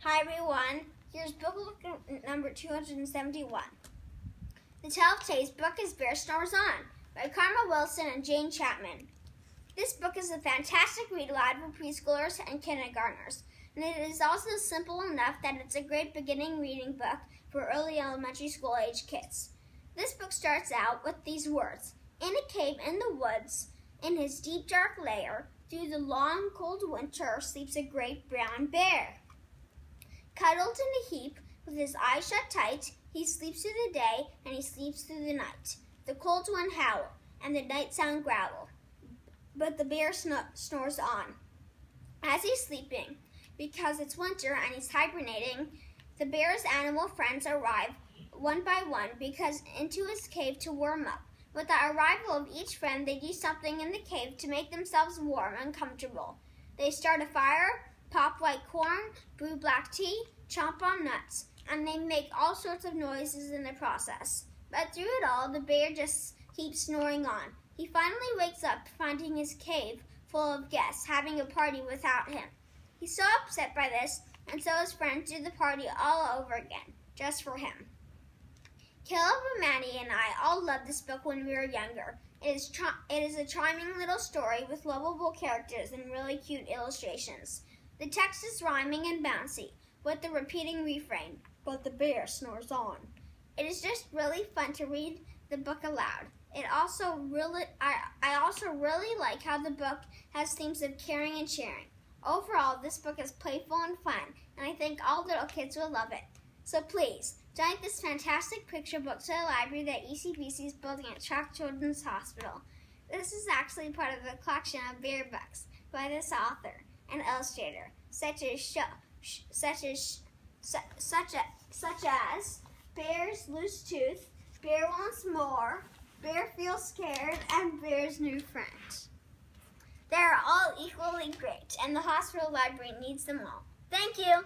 Hi everyone, here's book number 271. The Telltale's book is Bear Snores On by Karma Wilson and Jane Chapman. This book is a fantastic read aloud for preschoolers and kindergartners, and it is also simple enough that it's a great beginning reading book for early elementary school age kids. This book starts out with these words: "In a cave in the woods, in his deep dark lair, through the long cold winter sleeps a great brown bear. Cuddled in a heap, with his eyes shut tight, he sleeps through the day and he sleeps through the night. The cold wind howl and the night sound growl, but the bear snores on. As he's sleeping, because it's winter and he's hibernating, the bear's animal friends arrive one by one because into his cave to warm up. With the arrival of each friend, they do something in the cave to make themselves warm and comfortable. They start a fire, pop white corn, brew black tea, chomp on nuts, and they make all sorts of noises in the process. But through it all, the bear just keeps snoring on. He finally wakes up, finding his cave full of guests, having a party without him. He's so upset by this, and so his friends do the party all over again, just for him." Caleb and Maddie and I all loved this book when we were younger. It is a charming little story with lovable characters and really cute illustrations. The text is rhyming and bouncy, with the repeating refrain, "But the bear snores on." It is just really fun to read the book aloud. I also really like how the book has themes of caring and sharing. Overall, this book is playful and fun, and I think all little kids will love it. So please, donate this fantastic picture book to the library that ECBC is building at Track Children's Hospital. This is actually part of a collection of bear books by this author and illustrator, such as Bear's Loose Tooth, Bear Wants More, Bear Feels Scared, and Bear's New Friend. They are all equally great, and the hospital library needs them all. Thank you!